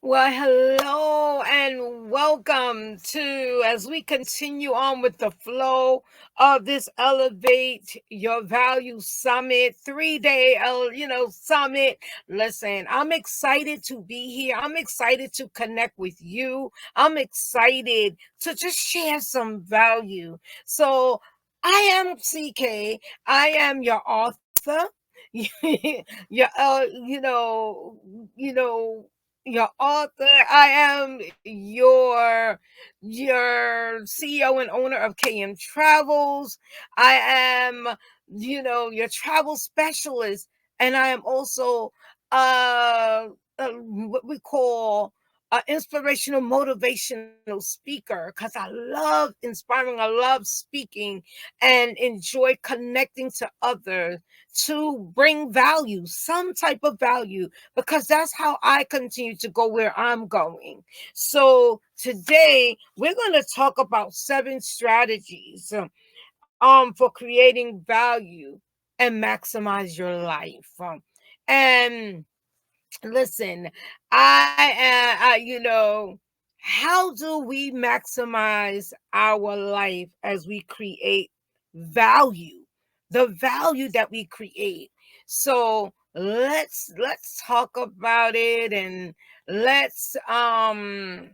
Well, hello and welcome to as we continue on with the flow of this Elevate Your Value Summit, 3-day, summit. Listen, I'm excited to be here. I'm excited to connect with you. I'm excited to just share some value. So I am CK. I am your author. your, you know, your author. I am your CEO and owner of KM Travels. I am, your travel specialist, and I am also what we call an inspirational, motivational speaker because I love inspiring. I love speaking and enjoy connecting to others to bring value, some type of value, because that's how I continue to go where I'm going. So today we're going to talk about 7 strategies for creating value and maximize your life. And listen, how do we maximize our life as we create value, the value that we create? So let's talk about it and let's um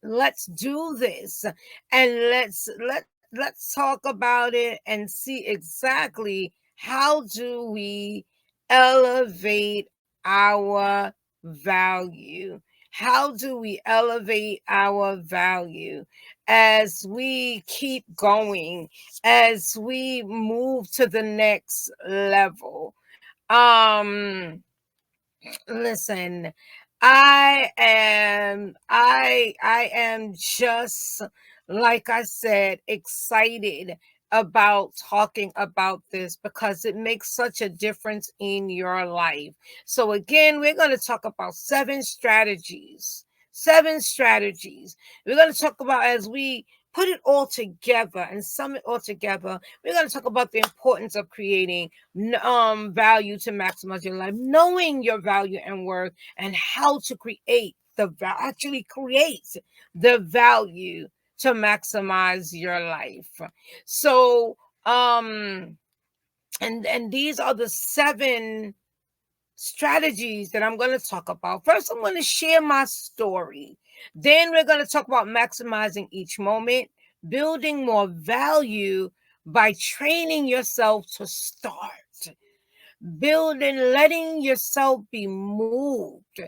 let's do this and let's talk about it and see exactly how do we elevate our value. How do we elevate our value as we keep going, as we move to the next level? Um listen, I am just, like I said, excited about talking about this because it makes such a difference in your life. So again, we're going to talk about 7 strategies. 7 strategies. We're going to talk about as we put it all together and sum it all together. We're going to talk about the importance of creating value to maximize your life, knowing your value and worth, and how to actually create the value to maximize your life. So and these are the 7 strategies that I'm going to talk about. First, I'm going to share my story. Then we're going to talk about maximizing each moment, building more value by training yourself to start, building, letting yourself be moved,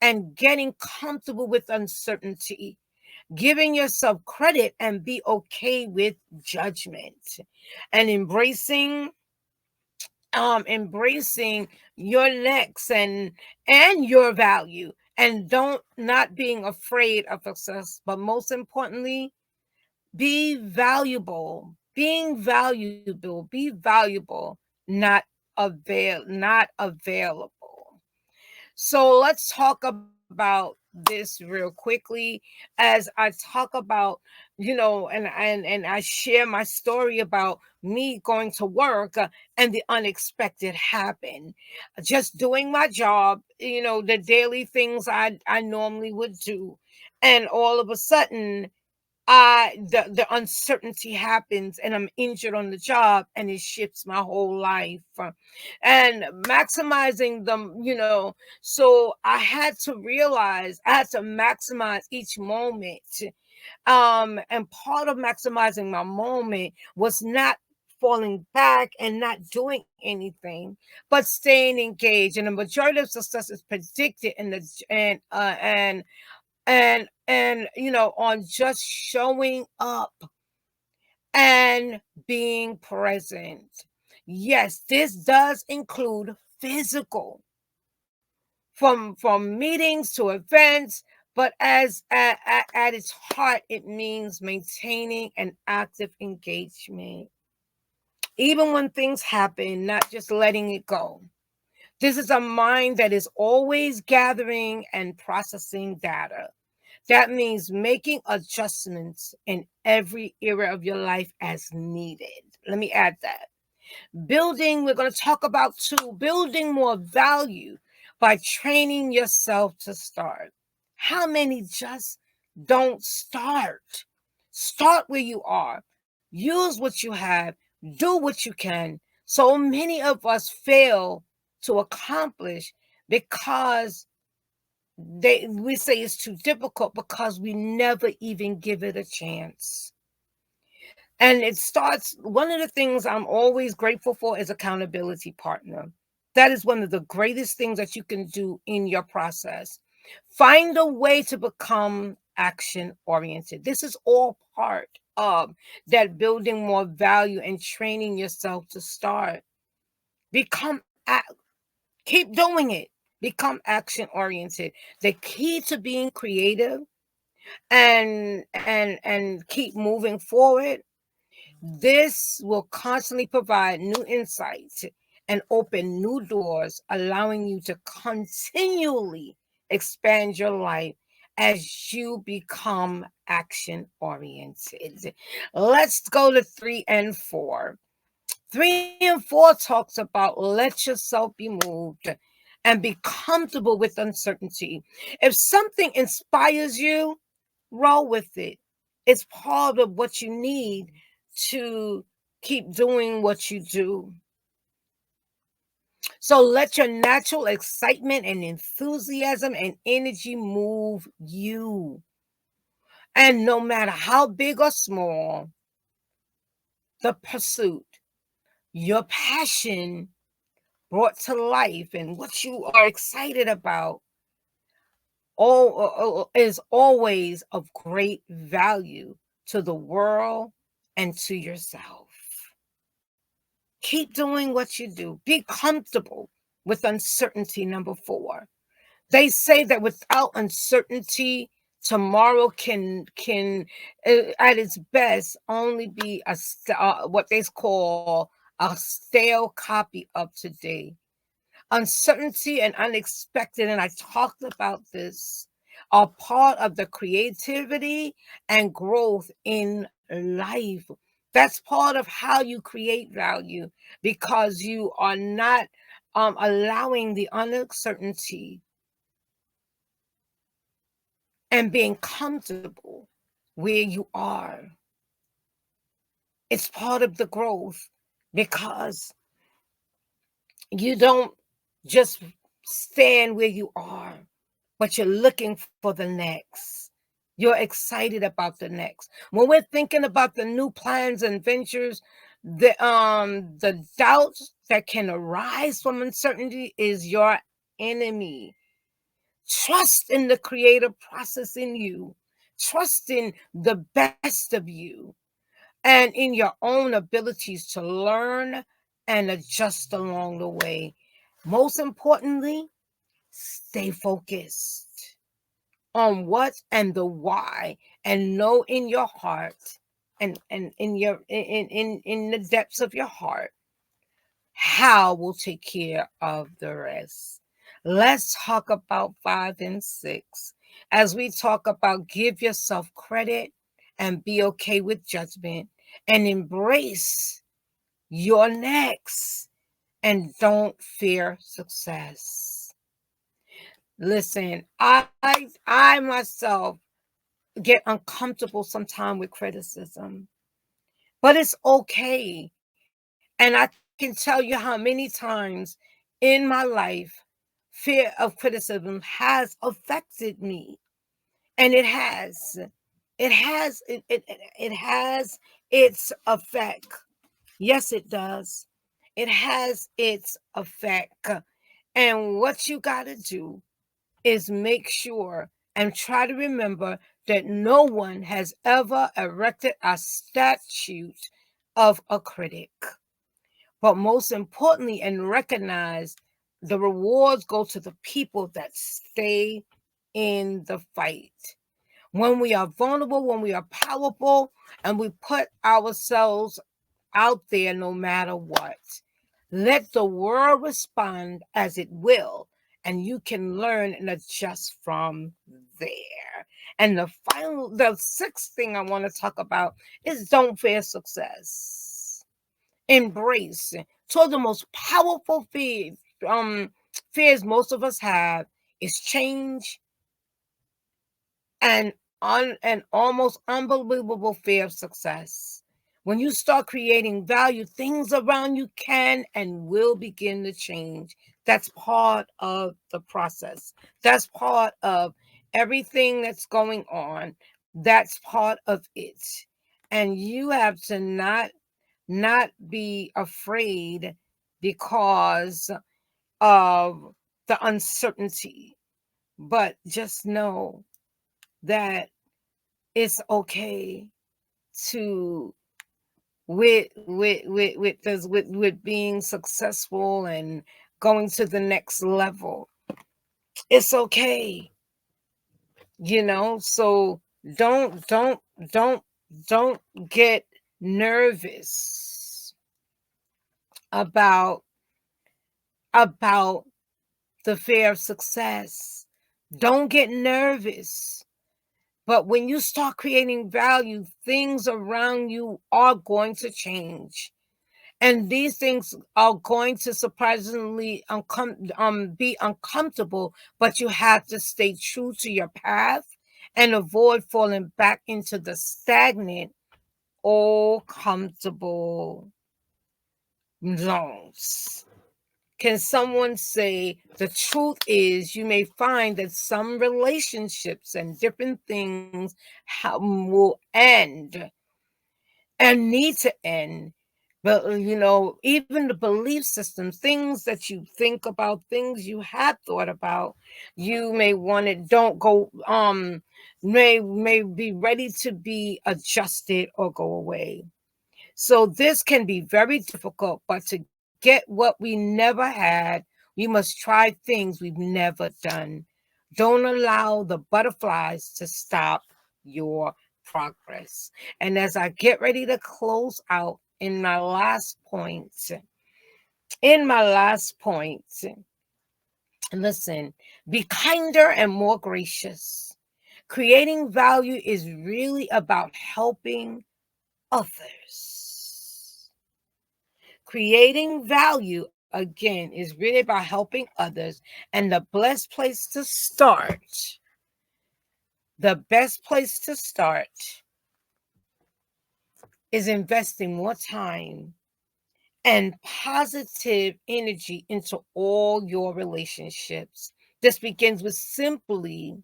and getting comfortable with uncertainty, giving yourself credit and be okay with judgment, and embracing your next and your value, and don't not being afraid of success, but most importantly, be valuable. Being valuable, not available. So let's talk about this real quickly as I talk about, and I share my story about me going to work, and the unexpected happened. Just doing my job, the daily things I normally would do, and all of a sudden the uncertainty happens and I'm injured on the job, and it shifts my whole life. And maximizing them, so I had to realize I had to maximize each moment. And part of maximizing my moment was not falling back and not doing anything, but staying engaged. And the majority of success is predicted in the and on just showing up and being present. Yes, this does include physical, from meetings to events, but at its heart, it means maintaining an active engagement, even when things happen, not just letting it go. This is a mind that is always gathering and processing data. That means making adjustments in every area of your life as needed. Let me add that. We're going to talk about building more value by training yourself to start. How many just don't start? Start where you are. Use what you have. Do what you can. So many of us fail to accomplish because we say it's too difficult because we never even give it a chance. And it starts, one of the things I'm always grateful for is accountability partner. That is one of the greatest things that you can do in your process. Find a way to become action oriented. This is all part of that building more value and training yourself to start. Become, keep doing it. Become action oriented. The key to being creative and keep moving forward, this will constantly provide new insights and open new doors, allowing you to continually expand your life as you become action oriented. Let's go to 3 and 4. 3 and 4 talks about let yourself be moved and be comfortable with uncertainty. If something inspires you, roll with it. It's part of what you need to keep doing what you do. So let your natural excitement and enthusiasm and energy move you. And no matter how big or small the pursuit, your passion brought to life and what you are excited about all is always of great value to the world and to yourself. Keep doing what you do. Be comfortable with uncertainty. Number 4. They say that without uncertainty, tomorrow can at its best only be what they call a stale copy of today. Uncertainty and unexpected, and I talked about this, are part of the creativity and growth in life. That's part of how you create value because you are not allowing the uncertainty and being comfortable where you are. It's part of the growth because you don't just stand where you are, but you're looking for the next. You're excited about the next. When we're thinking about the new plans and ventures, the doubts that can arise from uncertainty is your enemy. Trust in the creative process in you. Trust in the best of you and in your own abilities to learn and adjust along the way. Most importantly, stay focused on what and the why, and know in your heart and in the depths of your heart how will take care of the rest. Let's talk about 5 and 6 as we talk about give yourself credit and be okay with judgment and embrace your next and don't fear success. Listen, I myself get uncomfortable sometimes with criticism, but it's okay. And I can tell you how many times in my life fear of criticism has affected me. And it has its effect. Yes, it does. It has its effect. And what you got to do is make sure and try to remember that no one has ever erected a statue of a critic. But most importantly, and recognize the rewards go to the people that stay in the fight. When we are vulnerable, when we are powerful, and we put ourselves out there no matter what, let the world respond as it will, and you can learn and adjust from there. And the sixth thing I want to talk about is don't fear success. Embrace. So the most powerful fears most of us have is change and an almost unbelievable fear of success. When you start creating value, things around you can and will begin to change. That's part of the process. That's part of everything that's going on. That's part of it. And you have to not be afraid because of the uncertainty, but just know that it's okay to with being successful and going to the next level. It's okay, so don't don't don't don't get nervous about about the fear of success. Don't get nervous. But when you start creating value, things around you are going to change. And these things are going to surprisingly be uncomfortable, but you have to stay true to your path and avoid falling back into the stagnant or comfortable zones. Can someone say the truth is you may find that some relationships and different things will end and need to end? But even the belief systems, things that you think about, things you have thought about, you may want it don't go may be ready to be adjusted or go away. So this can be very difficult, but to get what we never had, we must try things we've never done. Don't allow the butterflies to stop your progress. And as I get ready to close out in my last point, listen, be kinder and more gracious. Creating value is really about helping others. Creating value, again, is really about helping others. And the best place to start is investing more time and positive energy into all your relationships. This begins with simply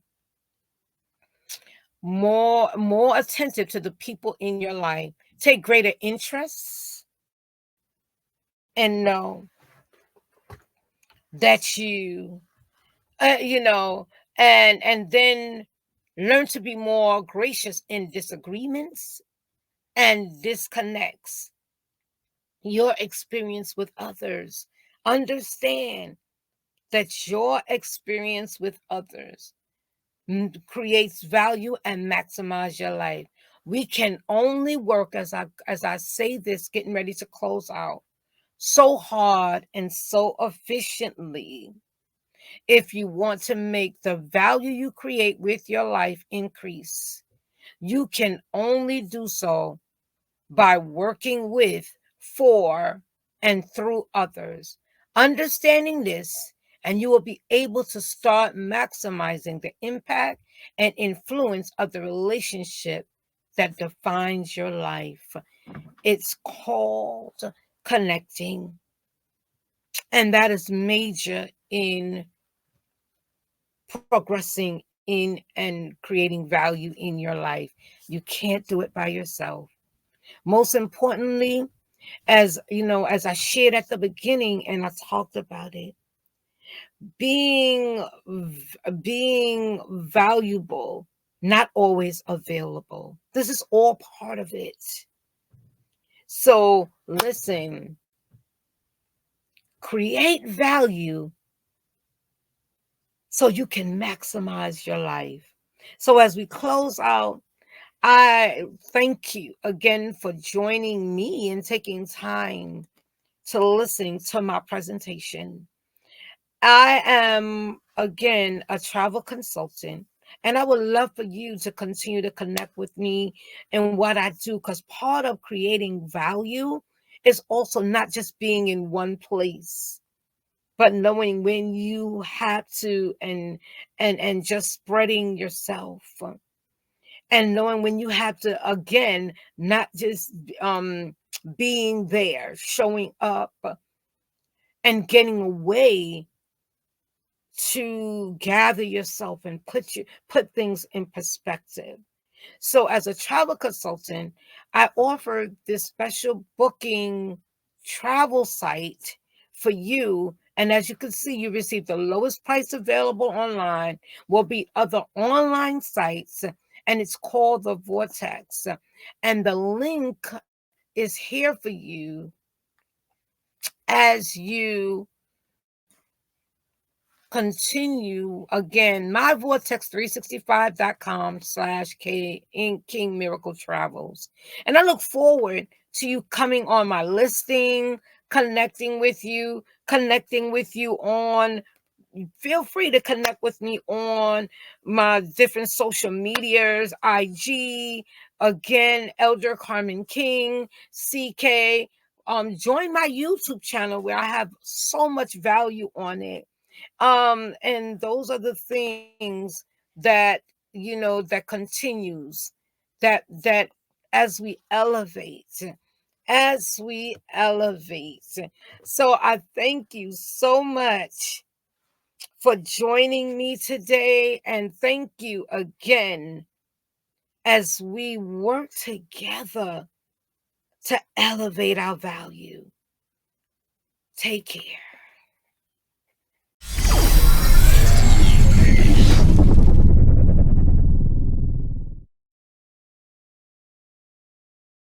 more attentive to the people in your life. Take greater interest and know that and then learn to be more gracious in disagreements and disconnects your experience with others. Understand that your experience with others creates value and maximize your life. We can only work, as I say this, getting ready to close out, so hard and so efficiently if you want to make the value you create with your life increase. You can only do so by working with, for, and through others. Understanding this, and you will be able to start maximizing the impact and influence of the relationship that defines your life. It's called connecting, and that is major in progressing in and creating value in your life. You can't do it by yourself. Most importantly, as I shared at the beginning and I talked about it, being being valuable, not always available. This is all part of it. So listen, create value so you can maximize your life. So as we close out, I thank you again for joining me and taking time to listen to my presentation. I am, again, a travel consultant, and I would love for you to continue to connect with me in what I do, because part of creating value is also not just being in one place, but knowing when you have to and just spreading yourself. and knowing when you have to, again, not just being there, showing up, and getting away to gather yourself and put things in perspective. So as a travel consultant, I offer this special booking travel site for you. And as you can see, you receive the lowest price available online, will be other online sites, and it's called the Vortex. And the link is here for you as you continue. Again, myvortex365.com/King Miracle Travels. And I look forward to you coming on my listing, connecting with you on, feel free to connect with me on my different social medias, IG, again, Elder Carmen King, CK. Join my YouTube channel where I have so much value on it. And those are the things that, that continues, that as we elevate. So I thank you so much for joining me today, and thank you again as we work together to elevate our value. Take care.